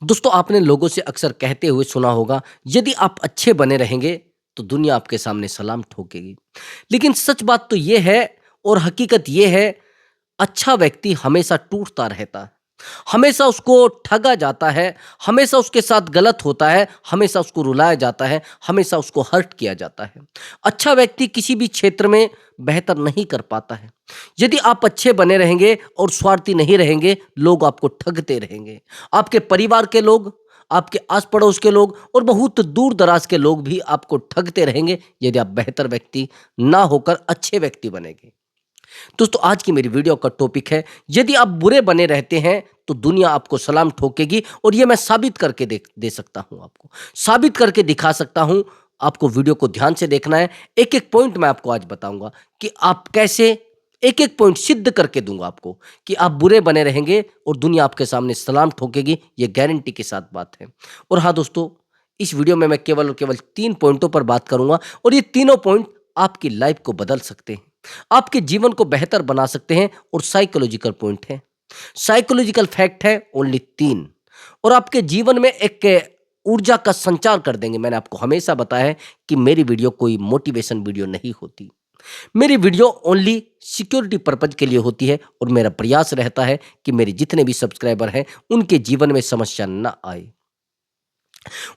दोस्तों आपने लोगों से अक्सर कहते हुए सुना होगा, यदि आप अच्छे बने रहेंगे तो दुनिया आपके सामने सलाम ठोकेगी। लेकिन सच बात तो ये है और हकीकत ये है, अच्छा व्यक्ति हमेशा टूटता रहता है। हमेशा उसको ठगा जाता है, हमेशा उसके साथ गलत होता है, हमेशा उसको रुलाया जाता है, हमेशा उसको हर्ट किया जाता है। अच्छा व्यक्ति किसी भी क्षेत्र में बेहतर नहीं कर पाता है। यदि आप अच्छे बने रहेंगे और स्वार्थी नहीं रहेंगे, लोग आपको ठगते रहेंगे। आपके परिवार के लोग, आपके आस-पड़ोस के लोग और बहुत दूर-दराज के लोग भी आपको ठगते रहेंगे, यदि आप बेहतर व्यक्ति ना होकर अच्छे व्यक्ति बनेंगे। दोस्तों आज की मेरी वीडियो का टॉपिक है, यदि आप बुरे बने रहते हैं तो दुनिया आपको सलाम ठोकेगी और ये मैं साबित करके दे सकता हूं, आपको साबित करके दिखा सकता हूं। आपको वीडियो को ध्यान से देखना है। एक एक पॉइंट मैं आपको आज बताऊंगा कि आप कैसे, एक एक पॉइंट सिद्ध करके दूंगा आपको कि आप बुरे बने रहेंगे और दुनिया आपके सामने सलाम ठोकेगी। ये गारंटी के साथ बात है। और हाँ दोस्तों, इस वीडियो में मैं केवल और केवल 3 पॉइंटों पर बात करूंगा और ये तीनों पॉइंट आपकी लाइफ को बदल सकते हैं, आपके जीवन को बेहतर बना सकते हैं। और साइकोलॉजिकल पॉइंट है, साइकोलॉजिकल फैक्ट है ओनली 3, और आपके जीवन में एक ऊर्जा का संचार कर देंगे। मैंने आपको हमेशा बताया है कि मेरी वीडियो कोई मोटिवेशन वीडियो नहीं होती। मेरी वीडियो ओनली सिक्योरिटी पर्पज के लिए होती है और मेरा प्रयास रहता है कि मेरे जितने भी सब्सक्राइबर हैं उनके जीवन में समस्या ना आए,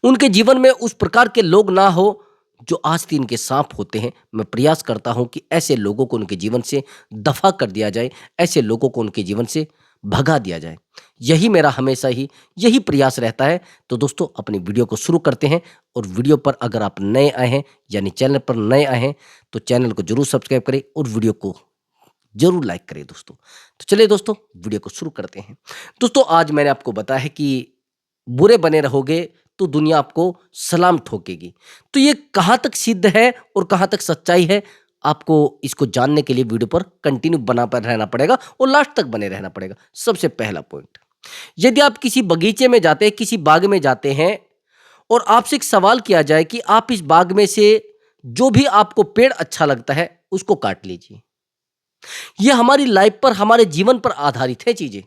उनके जीवन में उस प्रकार के लोग ना हो जो आस्तीन के सांप होते हैं। मैं प्रयास करता हूं कि ऐसे लोगों को उनके जीवन से दफा कर दिया जाए, ऐसे लोगों को उनके जीवन से भगा दिया जाए। यही मेरा हमेशा ही यही प्रयास रहता है। तो दोस्तों अपनी वीडियो को शुरू करते हैं। और वीडियो पर अगर आप नए आए हैं यानी चैनल पर नए आए हैं तो चैनल को जरूर सब्सक्राइब करें और वीडियो को जरूर लाइक करें दोस्तों। तो चलिए दोस्तों वीडियो को शुरू करते हैं। दोस्तों आज मैंने आपको बताया है कि बुरे बने रहोगे तो दुनिया आपको सलाम ठोकेगी। तो ये कहाँ तक सिद्ध है और कहाँ तक सच्चाई है, आपको इसको जानने के लिए वीडियो पर कंटिन्यू बना पर रहना पड़ेगा और लास्ट तक बने रहना पड़ेगा। सबसे पहला पॉइंट, यदि आप किसी बगीचे में जाते हैं, किसी बाग में जाते हैं और आपसे एक सवाल किया जाए कि आप इस बाग में से जो भी आपको पेड़ अच्छा लगता है उसको काट लीजिए। ये हमारी लाइफ पर, हमारे जीवन पर आधारित है चीजें।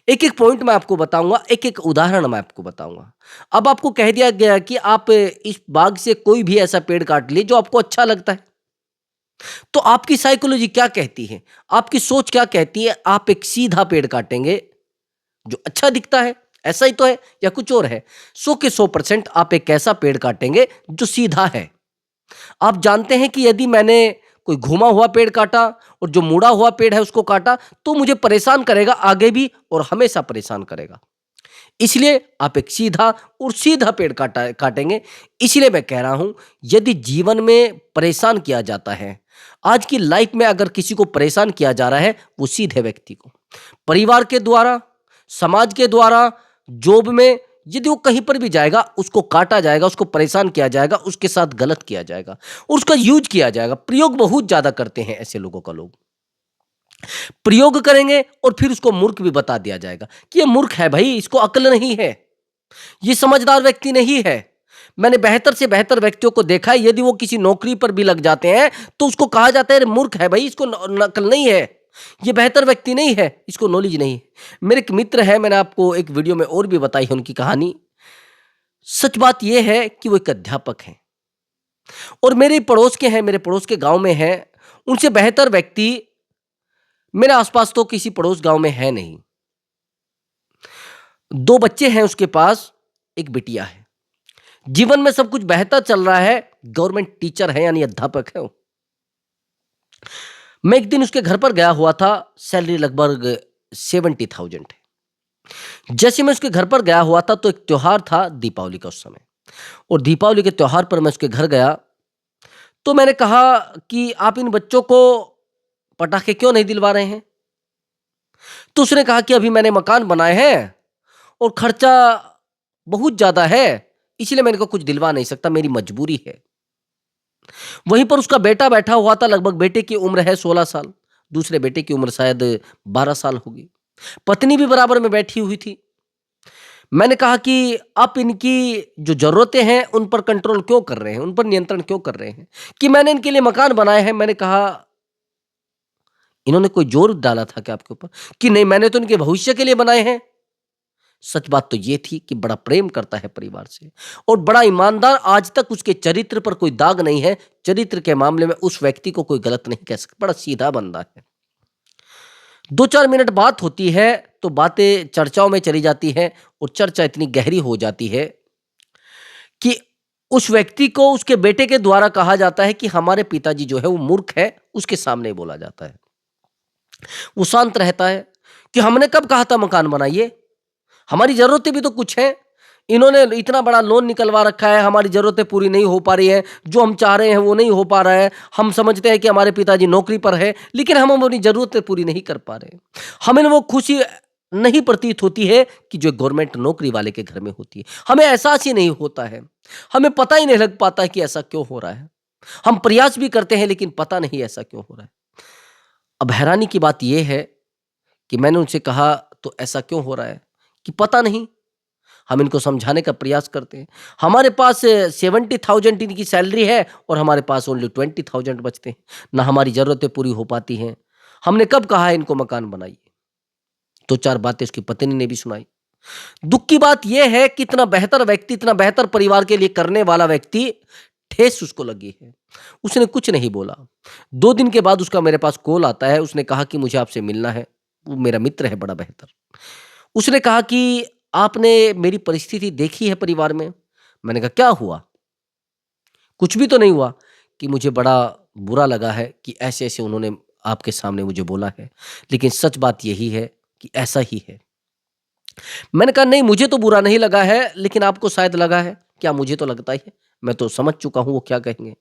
एक एक पॉइंट मैं आपको बताऊंगा, एक एक उदाहरण मैं आपको बताऊंगा। अब आपको कह दिया गया कि आप इस बाग से कोई भी ऐसा पेड़ काट लिए जो आपको अच्छा लगता है, तो आपकी साइकोलॉजी क्या कहती है, आपकी सोच क्या कहती है? आप एक सीधा पेड़ काटेंगे जो अच्छा दिखता है, ऐसा ही तो है या कुछ और है? 100 के 100% आप एक ऐसा पेड़ काटेंगे जो सीधा है। आप जानते हैं कि यदि मैंने कोई घुमा हुआ पेड़ काटा और जो मुड़ा हुआ पेड़ है उसको काटा तो मुझे परेशान करेगा आगे भी और हमेशा परेशान करेगा। इसलिए आप एक सीधा और सीधा पेड़ काटेंगे। इसलिए मैं कह रहा हूं, यदि जीवन में परेशान किया जाता है, आज की लाइफ में अगर किसी को परेशान किया जा रहा है, वो सीधे व्यक्ति को, परिवार के द्वारा, समाज के द्वारा, जॉब में, यदि वो कहीं पर भी जाएगा उसको काटा जाएगा, उसको परेशान किया जाएगा, उसके साथ गलत किया जाएगा और उसका यूज किया जाएगा। प्रयोग बहुत ज्यादा करते हैं ऐसे लोगों का, लोग प्रयोग करेंगे और फिर उसको मूर्ख भी बता दिया जाएगा कि ये मूर्ख है भाई, इसको अक्ल नहीं है, ये समझदार व्यक्ति नहीं है। मैंने बेहतर से बेहतर व्यक्तियों को देखा है, यदि वो किसी नौकरी पर भी लग जाते हैं तो उसको कहा जाता है अरे मूर्ख है भाई, इसको अक्ल नहीं है, ये बेहतर व्यक्ति नहीं है, इसको नॉलेज नहीं है। मेरे एक मित्र है, मैंने आपको एक वीडियो में और भी बताई है उनकी कहानी। सच बात यह है कि वो एक अध्यापक हैं और मेरे पड़ोस के हैं, मेरे पड़ोस के गांव में हैं। उनसे बेहतर व्यक्ति मेरे आसपास तो किसी पड़ोस गांव में है नहीं। 2 बच्चे हैं उसके पास, एक बिटिया है। जीवन में सब कुछ बेहतर चल रहा है, गवर्नमेंट टीचर है यानी अध्यापक है वो। मैं एक दिन उसके घर पर गया हुआ था, सैलरी लगभग 70,000 है। जैसे मैं उसके घर पर गया हुआ था तो एक त्योहार था दीपावली का उस समय, और दीपावली के त्योहार पर मैं उसके घर गया तो मैंने कहा कि आप इन बच्चों को पटाखे क्यों नहीं दिलवा रहे हैं? तो उसने कहा कि अभी मैंने मकान बनाए हैं और खर्चा बहुत ज्यादा है, इसलिए मैंने को कुछ दिलवा नहीं सकता, मेरी मजबूरी है। वहीं पर उसका बेटा बैठा हुआ था, लगभग बेटे की उम्र है 16 साल, दूसरे बेटे की उम्र शायद 12 साल होगी। पत्नी भी बराबर में बैठी हुई थी। मैंने कहा कि आप इनकी जो जरूरतें हैं उन पर कंट्रोल क्यों कर रहे हैं, उन पर नियंत्रण क्यों कर रहे हैं? कि मैंने इनके लिए मकान बनाए हैं। मैंने कहा इन्होंने कोई जोर डाला था क्या आपके ऊपर? कि नहीं, मैंने तो इनके भविष्य के लिए बनाए हैं। सच बात तो ये थी कि बड़ा प्रेम करता है परिवार से और बड़ा ईमानदार। आज तक उसके चरित्र पर कोई दाग नहीं है। चरित्र के मामले में उस व्यक्ति को कोई गलत नहीं कह सकता। बड़ा सीधा बंदा है। 2-4 मिनट बात होती है तो बातें चर्चाओं में चली जाती है और चर्चा इतनी गहरी हो जाती है कि उस व्यक्ति को उसके बेटे के द्वारा कहा जाता है कि हमारे पिताजी जो है वो मूर्ख है, उसके सामने बोला जाता है। वो शांत रहता है कि हमने कब कहा था मकान बनाइए, हमारी जरूरतें भी तो कुछ हैं। इन्होंने इतना बड़ा लोन निकलवा रखा है, हमारी जरूरतें पूरी नहीं हो पा रही हैं, जो हम चाह रहे हैं वो नहीं हो पा रहा है। हम समझते हैं कि हमारे पिताजी नौकरी पर है, लेकिन हम अपनी जरूरतें पूरी नहीं कर पा रहे। हमें वो खुशी नहीं प्रतीत होती है कि जो गवर्नमेंट नौकरी वाले के घर में होती है। हमें एहसास ही नहीं होता है, हमें पता ही नहीं लग पाता है कि ऐसा क्यों हो रहा है। हम प्रयास भी करते हैं लेकिन पता नहीं ऐसा क्यों हो रहा है। अब हैरानी की बात यह है कि मैंने उनसे कहा तो ऐसा क्यों हो रहा है कि पता नहीं। हम इनको समझाने का प्रयास करते हैं। हमारे पास 70,000 इनकी सैलरी है और हमारे पास ओनली 20,000 बचते हैं। ना हमारी ज़रूरतें पूरी हो पाती हैं। हमने कब कहा है इनको मकान बनाइए। 2-4 बातें उसकी पत्नी ने भी सुनाई। दुख की बात यह है कि इतना बेहतर व्यक्ति, इतना बेहतर परिवार के लिए करने वाला व्यक्ति, ठेस उसको लगी है। उसने कुछ नहीं बोला। 2 दिन के बाद उसका मेरे पास कॉल आता है। उसने कहा कि मुझे आपसे मिलना है। वो मेरा मित्र है बड़ा बेहतर। उसने कहा कि आपने मेरी परिस्थिति देखी है परिवार में। मैंने कहा क्या हुआ? कुछ भी तो नहीं हुआ। कि मुझे बड़ा बुरा लगा है कि ऐसे-ऐसे उन्होंने आपके सामने मुझे बोला है। लेकिन सच बात यही है कि ऐसा ही है। मैंने कहा नहीं, मुझे तो बुरा नहीं लगा है, लेकिन आपको शायद लगा है। क्या? मुझे तो लगता ही है। मैं तो समझ चुका हूँ वो क्या कहेंगे।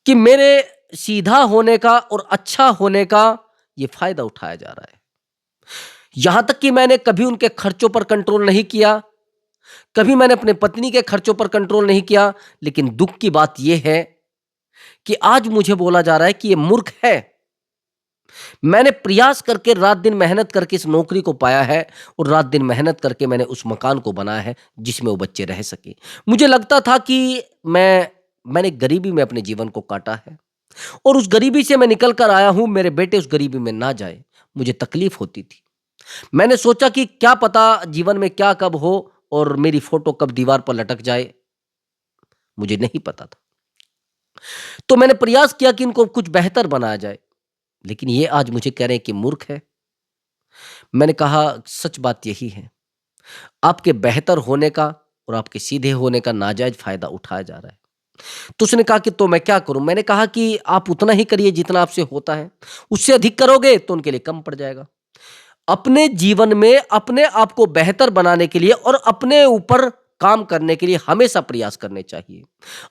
कि मेरे सीधा होने का और अच्छा होने का ये फायदा उठाया जा रहा है। यहां तक कि मैंने कभी उनके खर्चों पर कंट्रोल नहीं किया, कभी मैंने अपने पत्नी के खर्चों पर कंट्रोल नहीं किया। लेकिन दुख की बात यह है कि आज मुझे बोला जा रहा है कि ये मूर्ख है। मैंने प्रयास करके रात दिन मेहनत करके इस नौकरी को पाया है और रात दिन मेहनत करके मैंने उस मकान को बनाया है जिसमें वो बच्चे रह सके। मुझे लगता था कि मैंने गरीबी में अपने जीवन को काटा है और उस गरीबी से मैं निकल कर आया हूं। मेरे बेटे उस गरीबी में ना जाए, मुझे तकलीफ होती थी। मैंने सोचा कि क्या पता जीवन में क्या कब हो और मेरी फोटो कब दीवार पर लटक जाए, मुझे नहीं पता था। तो मैंने प्रयास किया कि इनको कुछ बेहतर बनाया जाए, लेकिन ये आज मुझे कह रहे हैं कि मूर्ख है। मैंने कहा सच बात यही है, आपके बेहतर होने का और आपके सीधे होने का नाजायज फायदा उठाया जा रहा है। तो उसने कहा कि तो मैं क्या करूं? मैंने कहा कि आप उतना ही करिए जितना आपसे होता है। उससे अधिक करोगे तो उनके लिए कम पड़ जाएगा। अपने जीवन में अपने आप को बेहतर बनाने के लिए और अपने ऊपर काम करने के लिए हमेशा प्रयास करने चाहिए।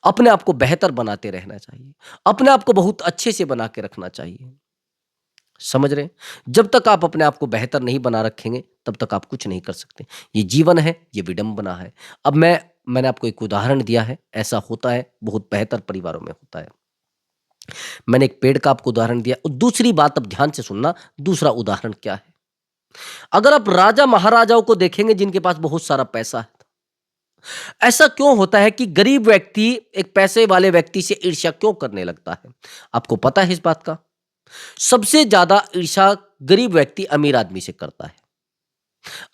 अपने आप को बेहतर बनाते रहना चाहिए। अपने आप को बहुत अच्छे से बना के रखना चाहिए। समझ रहे हैं? जब तक आप अपने आप को बेहतर नहीं बना रखेंगे, तब तक आप कुछ नहीं कर सकते। ये जीवन है, ये विडंबना है। अब मैंने आपको एक उदाहरण दिया है, ऐसा होता है, बहुत बेहतर परिवारों में होता है। मैंने एक पेड़ का आपको उदाहरण दिया और दूसरी बात अब ध्यान से सुनना, दूसरा उदाहरण क्या है? अगर आप राजा महाराजाओं को देखेंगे जिनके पास बहुत सारा पैसा है, ऐसा क्यों होता है कि गरीब व्यक्ति एक पैसे वाले व्यक्ति से ईर्ष्या क्यों करने लगता है? आपको पता है इस बात का? सबसे ज्यादा ईर्ष्या गरीब व्यक्ति अमीर आदमी से करता है।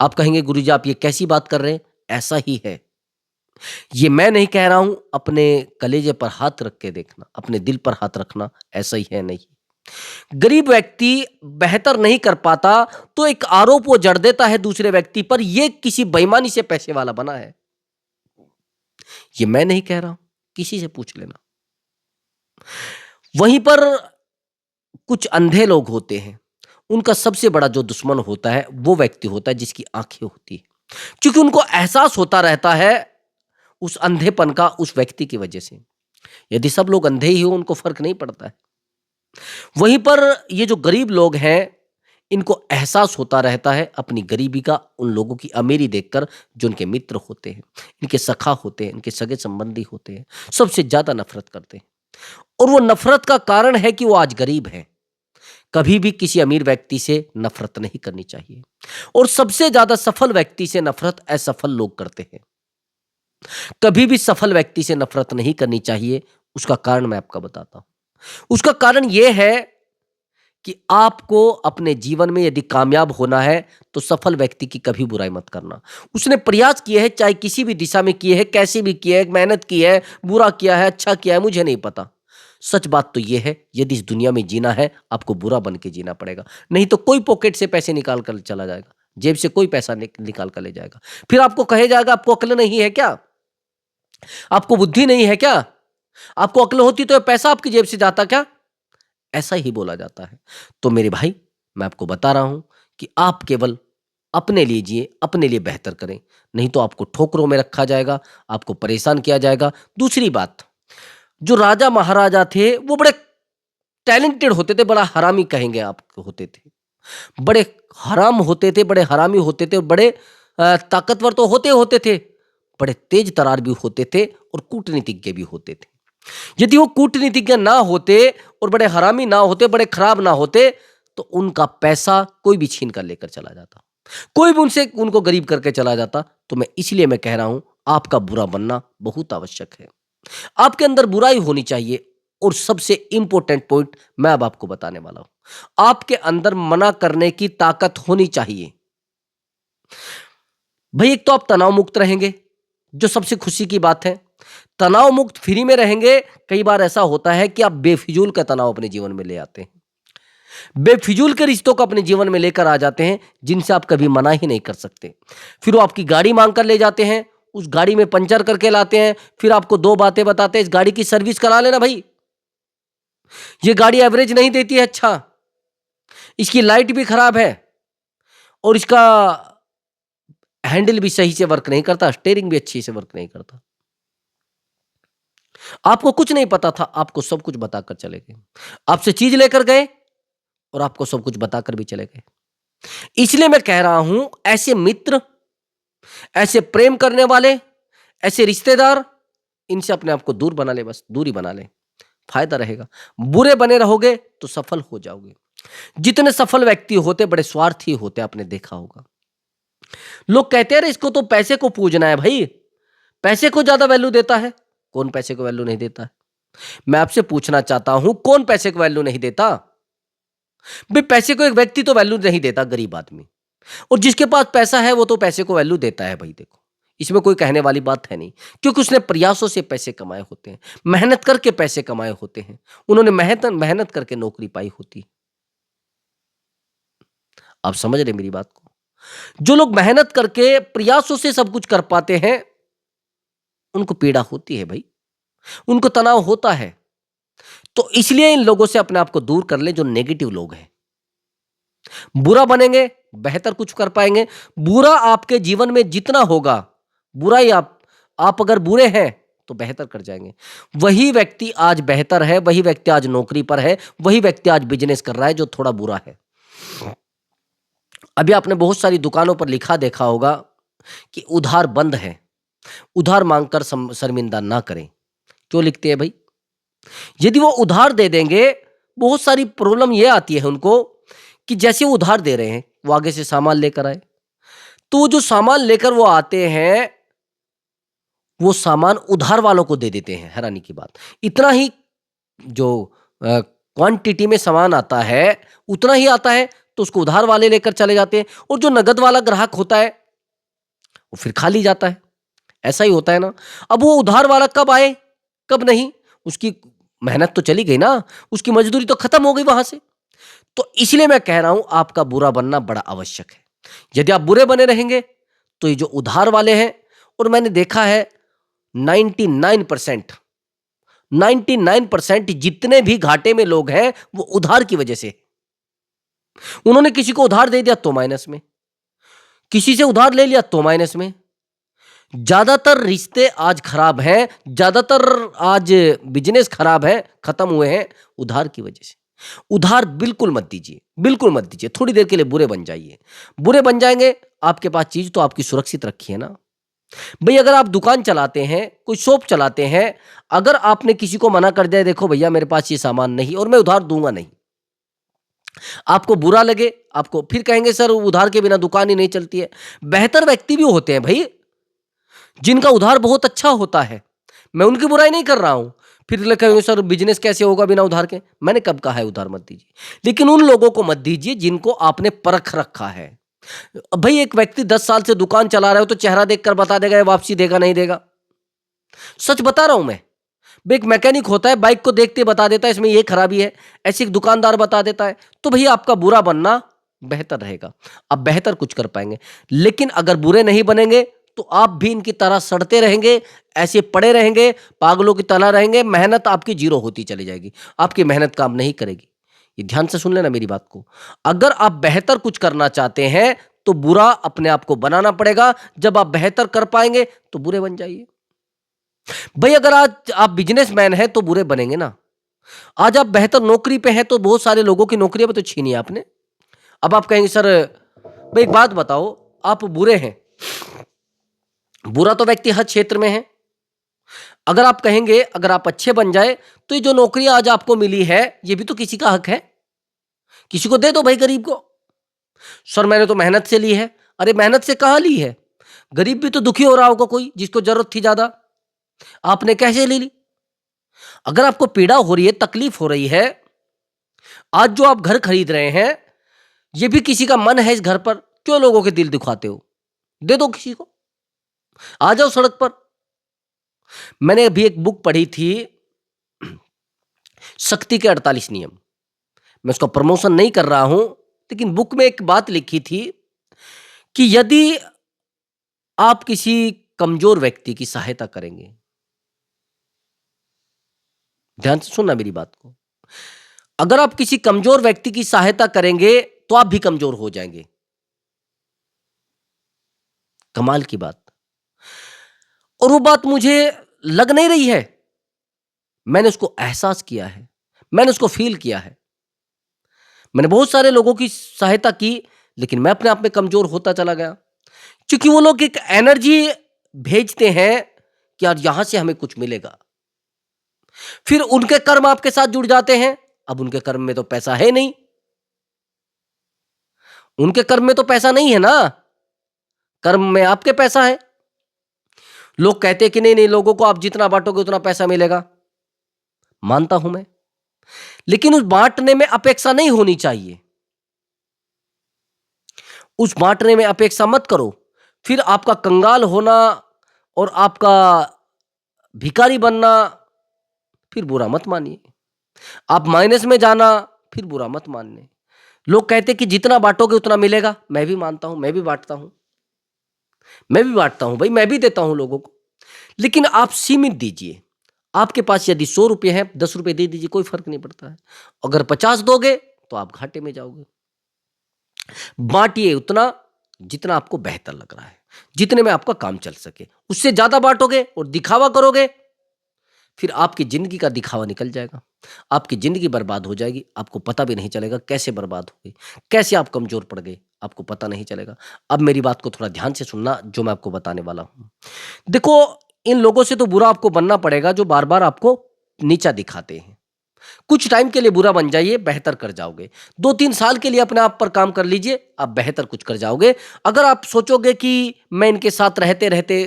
आप कहेंगे गुरुजी आप ये कैसी बात कर रहे हैं? ऐसा ही है। ये मैं नहीं कह रहा हूं, अपने कलेजे पर हाथ रख के देखना, अपने दिल पर हाथ रखना, ऐसा ही है नहीं। गरीब व्यक्ति बेहतर नहीं कर पाता तो एक आरोप वो जड़ देता है दूसरे व्यक्ति पर, ये किसी बेईमानी से पैसे वाला बना है। ये मैं नहीं कह रहा हूं, किसी से पूछ लेना। वहीं पर कुछ अंधे लोग होते हैं, उनका सबसे बड़ा जो दुश्मन होता है वो व्यक्ति होता है जिसकी आंखें होती है, क्योंकि उनको एहसास होता रहता है उस अंधेपन का उस व्यक्ति की वजह से। यदि सब लोग अंधे ही हो उनको फर्क नहीं पड़ता है। वहीं पर ये जो गरीब लोग हैं, इनको एहसास होता रहता है अपनी गरीबी का उन लोगों की अमीरी देखकर, जो उनके मित्र होते हैं, इनके सखा होते हैं, इनके सगे संबंधी होते हैं, सबसे ज्यादा नफरत करते हैं। और वो नफरत का कारण है कि वो आज गरीब है। कभी भी किसी अमीर व्यक्ति से नफरत नहीं करनी चाहिए और सबसे ज्यादा सफल व्यक्ति से नफरत असफल लोग करते हैं। कभी भी सफल व्यक्ति से नफरत नहीं करनी चाहिए। उसका कारण मैं आपको बताता हूं। उसका कारण यह है कि आपको अपने जीवन में यदि कामयाब होना है तो सफल व्यक्ति की कभी बुराई मत करना। उसने प्रयास किए हैं, चाहे किसी भी दिशा में किए हैं, कैसे भी किए हैं, मेहनत की है, बुरा किया है, अच्छा किया है, मुझे नहीं पता। सच बात तो यह है, यदि इस दुनिया में जीना है आपको बुरा बन के जीना पड़ेगा, नहीं तो कोई पॉकेट से पैसे निकाल कर चला जाएगा, जेब से कोई पैसा निकाल कर ले जाएगा। फिर आपको कहे जाएगा आपको अक्ल नहीं है क्या, आपको बुद्धि नहीं है क्या, आपको अक्ल होती तो ये पैसा आपकी जेब से जाता क्या, ऐसा ही बोला जाता है। तो मेरे भाई, मैं आपको बता रहा हूं कि आप केवल अपने लिए जिए, अपने लिए बेहतर करें, नहीं तो आपको ठोकरों में रखा जाएगा, आपको परेशान किया जाएगा। दूसरी बात, जो राजा महाराजा थे वो बड़े टैलेंटेड होते थे, बड़ा हरामी कहेंगे आप होते थे, बड़े हराम होते थे, बड़े हरामी होते थे, बड़े ताकतवर तो होते होते थे, बड़े तेज तरार भी होते थे और कूटनीतिज्ञ भी होते थे। यदि वो कूटनीतिज्ञ ना होते और बड़े हरामी ना होते, बड़े खराब ना होते, तो उनका पैसा कोई भी छीन कर लेकर चला जाता, कोई भी उनसे उनको गरीब करके चला जाता। तो मैं इसलिए मैं कह रहा हूं, आपका बुरा बनना बहुत आवश्यक है, आपके अंदर बुराई होनी चाहिए। और सबसे इंपॉर्टेंट पॉइंट मैं अब आपको बताने वाला हूं, आपके अंदर मना करने की ताकत होनी चाहिए। भाई एक तो आप तनाव मुक्त रहेंगे, जो सबसे खुशी की बात है, तनाव मुक्त फ्री में रहेंगे। कई बार ऐसा होता है कि आप बेफिजूल का तनाव अपने जीवन में ले आते हैं, बेफिजूल के रिश्तों को अपने जीवन में लेकर आ जाते हैं, जिनसे आप कभी मना ही नहीं कर सकते। फिर वो आपकी गाड़ी मांग कर ले जाते हैं, उस गाड़ी में पंचर करके लाते हैं, फिर आपको दो बातें बताते हैं, इस गाड़ी की सर्विस करा लेना भाई, ये गाड़ी एवरेज नहीं देती है, अच्छा इसकी लाइट भी खराब है और इसका हैंडल भी सही से वर्क नहीं करता, स्टीयरिंग भी अच्छी से वर्क नहीं करता। आपको कुछ नहीं पता था, आपको सब कुछ बताकर चले गए, आपसे चीज लेकर गए और आपको सब कुछ बताकर भी चले गए। इसलिए मैं कह रहा हूं, ऐसे मित्र, ऐसे प्रेम करने वाले, ऐसे रिश्तेदार, इनसे अपने आप को दूर बना ले, बस दूरी बना ले, फायदा रहेगा। बुरे बने रहोगे तो सफल हो जाओगे। जितने सफल व्यक्ति होते बड़े स्वार्थी होते, आपने देखा होगा। लोग कहते हैं इसको तो पैसे को पूजना है, भाई पैसे को ज्यादा वैल्यू देता है। कौन पैसे को वैल्यू नहीं देता है? मैं आपसे पूछना चाहता हूं, कौन पैसे को वैल्यू नहीं देता? भाई पैसे को एक व्यक्ति तो वैल्यू नहीं देता, गरीब आदमी, और जिसके पास पैसा है वो तो पैसे को वैल्यू देता है। भाई देखो, इसमें कोई कहने वाली बात है नहीं, क्योंकि उसने प्रयासों से पैसे कमाए होते हैं, मेहनत करके पैसे कमाए होते हैं, उन्होंने मेहनत मेहनत करके नौकरी पाई होती है। आप समझ रहे मेरी बात को? जो लोग मेहनत करके प्रयासों से सब कुछ कर पाते हैं, उनको पीड़ा होती है भाई, उनको तनाव होता है। तो इसलिए इन लोगों से अपने आप को दूर कर ले, जो नेगेटिव लोग हैं। बुरा बनेंगे, बेहतर कुछ कर पाएंगे। बुरा आपके जीवन में जितना होगा, बुरा ही आप अगर बुरे हैं तो बेहतर कर जाएंगे। वही व्यक्ति आज बेहतर है, वही व्यक्ति आज नौकरी पर है, वही व्यक्ति आज बिजनेस कर रहा है जो थोड़ा बुरा है। अभी आपने बहुत सारी दुकानों पर लिखा देखा होगा कि उधार बंद है, उधार मांगकर शर्मिंदा ना करें। क्यों लिखते हैं भाई? यदि वो उधार दे देंगे, बहुत सारी प्रॉब्लम ये आती है उनको कि जैसे वो उधार दे रहे हैं, वो आगे से सामान लेकर आए, तो जो सामान लेकर वो आते हैं, वो सामान उधार वालों को दे देते हैं। हैरानी की बात, इतना ही जो क्वांटिटी में सामान आता है उतना ही आता है, तो उसको उधार वाले लेकर चले जाते हैं, और जो नगद वाला ग्राहक होता है वो फिर खाली जाता है। ऐसा ही होता है ना। अब वो उधार वाला कब आए कब नहीं, उसकी मेहनत तो चली गई ना, उसकी मजदूरी तो खत्म हो गई वहां से। तो इसलिए मैं कह रहा हूं, आपका बुरा बनना बड़ा आवश्यक है। यदि आप बुरे बने रहेंगे तो ये जो उधार वाले हैं, और मैंने देखा है 99% 99% जितने भी घाटे में लोग हैं वो उधार की वजह से। उन्होंने किसी को उधार दे दिया तो माइनस में, किसी से उधार ले लिया तो माइनस में। ज्यादातर रिश्ते आज खराब हैं, ज्यादातर आज बिजनेस खराब है, खत्म हुए हैं उधार की वजह से। उधार बिल्कुल मत दीजिए, बिल्कुल मत दीजिए। थोड़ी देर के लिए बुरे बन जाइए, बुरे बन जाएंगे, आपके पास चीज तो आपकी सुरक्षित रखी है ना भाई। अगर आप दुकान चलाते हैं, कोई शॉप चलाते हैं, अगर आपने किसी को मना कर दिया, देखो भैया मेरे पास ये सामान नहीं और मैं उधार दूंगा नहीं, आपको बुरा लगे, आपको फिर कहेंगे सर उधार के बिना दुकान ही नहीं चलती है। बेहतर व्यक्ति भी होते हैं भाई, जिनका उधार बहुत अच्छा होता है, मैं उनकी बुराई नहीं कर रहा हूं, फिर कहेंगे सर बिजनेस कैसे होगा बिना उधार के? मैंने कब कहा है उधार मत दीजिए, लेकिन उन लोगों को मत दीजिए जिनको आपने परख रखा है। अब भाई एक व्यक्ति 10 साल से दुकान चला रहा है तो चेहरा देखकर बता देगा ये वापसी देगा नहीं देगा। सच बता रहा हूं मैं। एक मैकेनिक होता है, बाइक को देखते बता देता है इसमें ये खराबी है, ऐसे एक दुकानदार बता देता है। तो भैया आपका बुरा बनना बेहतर रहेगा, आप बेहतर कुछ कर पाएंगे। लेकिन अगर बुरे नहीं बनेंगे तो आप भी इनकी तरह सड़ते रहेंगे, ऐसे पड़े रहेंगे, पागलों की तरह रहेंगे, मेहनत आपकी जीरो होती चली जाएगी, आपकी मेहनत काम नहीं करेगी। ये ध्यान से सुन लेना मेरी बात को। अगर आप बेहतर कुछ करना चाहते हैं तो बुरा अपने आप को बनाना पड़ेगा, जब आप बेहतर कर पाएंगे तो बुरे बन जाइए। भाई अगर आज आप बिजनेसमैन हैं तो बुरे बनेंगे ना। आज आप बेहतर नौकरी पे हैं तो बहुत सारे लोगों की नौकरियां भी तो छीनी आपने। अब आप कहेंगे सर भाई एक बात बताओ, आप बुरे हैं, बुरा तो व्यक्ति हर क्षेत्र में है। अगर आप कहेंगे अगर आप अच्छे बन जाए तो ये जो नौकरी आज आपको मिली है ये भी तो किसी का हक है, किसी को दे दो भाई, गरीब को। सर मैंने तो मेहनत से ली है। अरे मेहनत से कहां ली है? गरीब भी तो दुखी हो रहा होगा कोई, जिसको जरूरत थी ज्यादा, आपने कैसे ले ली? अगर आपको पीड़ा हो रही है, तकलीफ हो रही है, आज जो आप घर खरीद रहे हैं ये भी किसी का मन है इस घर पर, क्यों लोगों के दिल दुखाते हो? दे दो किसी को, आ जाओ सड़क पर। मैंने अभी एक बुक पढ़ी थी, शक्ति के 48 नियम। मैं उसका प्रमोशन नहीं कर रहा हूं, लेकिन बुक में एक बात लिखी थी कि यदि आप किसी कमजोर व्यक्ति की सहायता करेंगे, ध्यान से सुनना मेरी बात को, अगर आप किसी कमजोर व्यक्ति की सहायता करेंगे तो आप भी कमजोर हो जाएंगे। कमाल की बात। और वो बात मुझे लग नहीं रही है, मैंने उसको एहसास किया है, मैंने उसको फील किया है। मैंने बहुत सारे लोगों की सहायता की, लेकिन मैं अपने आप में कमजोर होता चला गया, क्योंकि वो लोग एक एनर्जी भेजते हैं कि यार यहां से हमें कुछ मिलेगा। फिर उनके कर्म आपके साथ जुड़ जाते हैं। अब उनके कर्म में तो पैसा है नहीं, उनके कर्म में तो पैसा नहीं है ना, कर्म में आपके पैसा है। लोग कहते हैं कि नहीं नहीं, लोगों को आप जितना बांटोगे उतना पैसा मिलेगा, मानता हूं मैं, लेकिन उस बांटने में अपेक्षा नहीं होनी चाहिए। उस बांटने में अपेक्षा मत करो, फिर आपका कंगाल होना और आपका भिखारी बनना फिर बुरा मत मानिए, आप माइनस में जाना फिर बुरा मत मानने। लोग कहते हैं कि जितना बांटोगे उतना मिलेगा, मैं भी मानता हूं, मैं भी बांटता हूं, मैं भी बांटता हूं भाई, मैं भी देता हूं लोगों को, लेकिन आप सीमित दीजिए। आपके पास यदि 100 रुपये हैं, 10 रुपये दे दीजिए, कोई फर्क नहीं पड़ता है। अगर 50 दोगे तो आप घाटे में जाओगे। बांटिए उतना जितना आपको बेहतर लग रहा है, जितने में आपका काम चल सके। उससे ज्यादा बांटोगे और दिखावा करोगे, फिर आपकी जिंदगी का दिखावा निकल जाएगा, आपकी जिंदगी बर्बाद हो जाएगी, आपको पता भी नहीं चलेगा कैसे बर्बाद हो गई, कैसे आप कमजोर पड़ गए, आपको पता नहीं चलेगा। अब मेरी बात को थोड़ा ध्यान से सुनना, जो मैं आपको बताने वाला हूं। देखो, इन लोगों से तो बुरा आपको बनना पड़ेगा जो बार बार आपको नीचा दिखाते हैं। कुछ टाइम के लिए बुरा बन जाइए, बेहतर कर जाओगे। 2-3 साल के लिए अपने आप पर काम कर लीजिए, आप बेहतर कुछ कर जाओगे। अगर आप सोचोगे कि मैं इनके साथ रहते रहते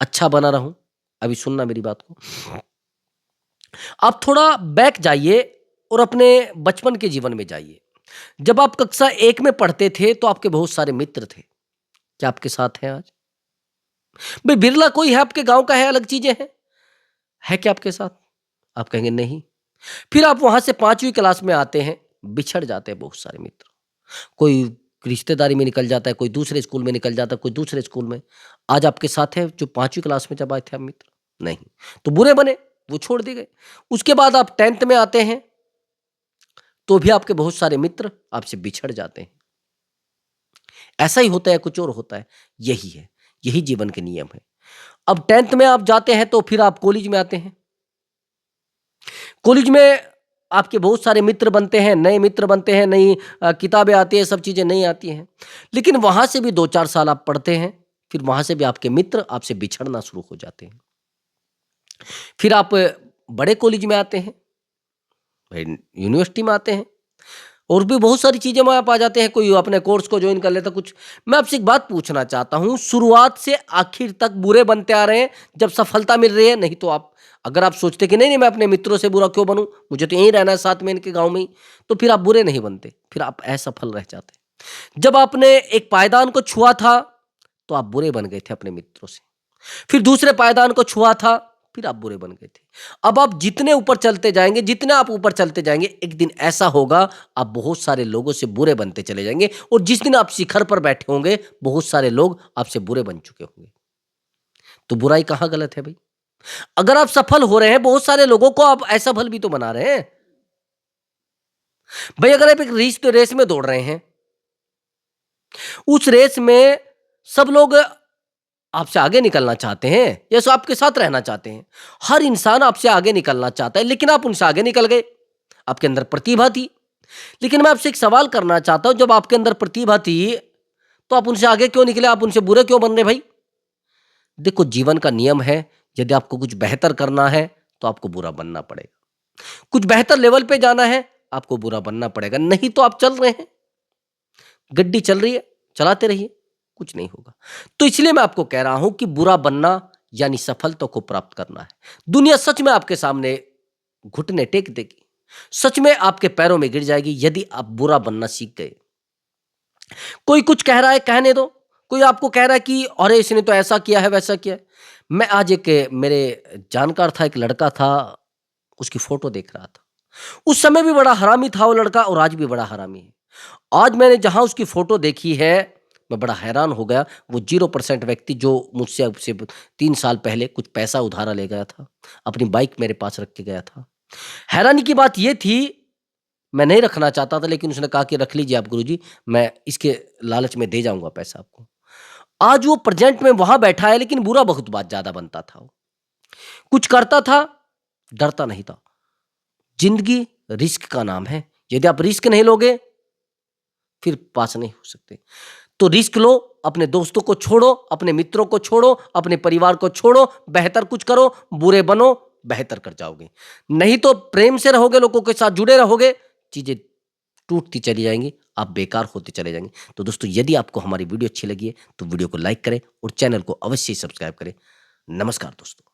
अच्छा बना रहूं, अभी सुनना मेरी बात को, आप थोड़ा बैक जाइए और अपने बचपन के जीवन में जाइए। जब आप कक्षा 1 में पढ़ते थे तो आपके बहुत सारे मित्र थे, क्या आपके साथ हैं आज? भाई बिरला कोई है आपके गांव का है, अलग चीजें हैं, है क्या आपके साथ? आप कहेंगे नहीं। फिर आप वहां से 5वीं क्लास में आते हैं, बिछड़ जाते हैं बहुत सारे मित्र, कोई रिश्तेदारी में निकल जाता है, कोई दूसरे स्कूल में निकल जाता है, कोई दूसरे स्कूल में। आज आपके साथ है जो 5वीं क्लास में जब आए थे आप मित्र? नहीं। तो बुरे बने, वो छोड़ दिए गए। उसके बाद आप 10th में आते हैं तो भी आपके बहुत सारे मित्र आपसे बिछड़ जाते हैं। ऐसा ही होता है, कुछ और होता है, यही है, यही जीवन के नियम है। अब 10th में आप जाते हैं तो फिर आप कॉलेज में आते हैं। कॉलेज में आपके बहुत सारे मित्र बनते हैं, नए मित्र बनते हैं, नई किताबें आती हैं, सब चीजें नई आती हैं। लेकिन वहां से भी 2-4 साल आप पढ़ते हैं, फिर वहां से भी आपके मित्र आपसे बिछड़ना शुरू हो जाते हैं। फिर आप बड़े कॉलेज में आते हैं, यूनिवर्सिटी में आते हैं, और भी बहुत सारी चीज़ें में आप आ जाते हैं, कोई अपने कोर्स को ज्वाइन कर लेता कुछ। मैं आपसे एक बात पूछना चाहता हूँ, शुरुआत से आखिर तक बुरे बनते आ रहे हैं, जब सफलता मिल रही है, नहीं तो आप अगर आप सोचते कि नहीं मैं अपने मित्रों से बुरा क्यों बनूँ, मुझे तो यहीं रहना है साथ में इनके गाँव में ही, तो फिर आप बुरे नहीं बनते, फिर आप असफल रह जाते। जब आपने एक पायदान को छुआ था, तो आप बुरे बन गए थे अपने मित्रों से। फिर दूसरे पायदान को छुआ था, फिर आप बुरे बन गए थे। अब आप जितने ऊपर चलते जाएँगे, जितने आप ऊपर चलते जाएँगे, एक दिन ऐसा होगा आप बहुत सारे लोगों से बुरे बनते चले जाएँगे और जिस दिन आप शिखर पर बैठे होंगे, बहुत सारे लोग आपसे बुरे बन चुके होंगे। तो बुराई कहाँ गलत है भई? अगर आप सफल हो रहे हैं, बहुत सारे लोगों को आप असफल भी तो बना रहे हैं। भई अगर आप एक रेस में दौड़ रहे हैं, उस रेस में सब लोग आपसे आगे निकलना चाहते हैं या सो आपके साथ रहना चाहते हैं। हर इंसान आपसे आगे निकलना चाहता है, लेकिन आप उनसे आगे निकल गए। आपके अंदर प्रतिभा थी, लेकिन मैं आपसे एक सवाल करना चाहता हूँ, जब आपके अंदर प्रतिभा थी, तो आप उनसे आगे क्यों निकले? आप उनसे बुरे क्यों बन रहे भाई? देखो, जीवन का नियम है, यदि आपको कुछ बेहतर करना है, तो आपको बुरा बनना पड़ेगा। कुछ बेहतर लेवल पे जाना है, आपको बुरा बनना पड़ेगा, नहीं तो आप चल रहे हैं, गड्डी चल रही है, चलाते रहिए, कुछ नहीं होगा। तो इसलिए मैं आपको कह रहा हूं कि बुरा बनना यानी सफलता को प्राप्त करना है। दुनिया सच में आपके सामने घुटने टेक देगी, सच में आपके पैरों में गिर जाएगी यदि आप बुरा बनना सीख गए। कोई कुछ कह रहा है, कहने दो। कोई आपको कह रहा है कि अरे इसने तो ऐसा किया है, वैसा किया है। मैं आज एक मेरे जानकार था, एक लड़का था, उसकी फोटो देख रहा था। उस समय भी बड़ा हरामी था वो लड़का और आज भी बड़ा हरामी है। आज मैंने जहाँ उसकी फ़ोटो देखी है, मैं बड़ा हैरान हो गया। वो 0% व्यक्ति जो मुझसे अब से 3 साल पहले कुछ पैसा उधारा ले गया था, अपनी बाइक मेरे पास रख के गया था। हैरानी की बात ये थी, मैं नहीं रखना चाहता था लेकिन उसने कहा कि रख लीजिए आप गुरुजी, मैं इसके लालच में दे जाऊँगा पैसा आपको। आज वो प्रेज़ेंट में वहाँ बैठा है लेकिन बुरा बहुत बात ज़्यादा बनता था वो। कुछ करता था, डरता नहीं था। ज़िंदगी रिस्क का नाम है। यदि आप रिस्क नहीं लोगे, फिर पास नहीं हो सकते। तो रिस्क लो, अपने दोस्तों को छोड़ो, अपने मित्रों को छोड़ो, अपने परिवार को छोड़ो, बेहतर कुछ करो, बुरे बनो, बेहतर कर जाओगे। नहीं तो प्रेम से रहोगे, लोगों के साथ जुड़े रहोगे, चीज़ें टूटती चली जाएँगी, आप बेकार होते चले जाएँगे। तो दोस्तों, यदि आपको हमारी वीडियो अच्छी लगी है, तो वीडियो को लाइक करें और चैनल को अवश्य ही सब्सक्राइब करें। नमस्कार दोस्तों।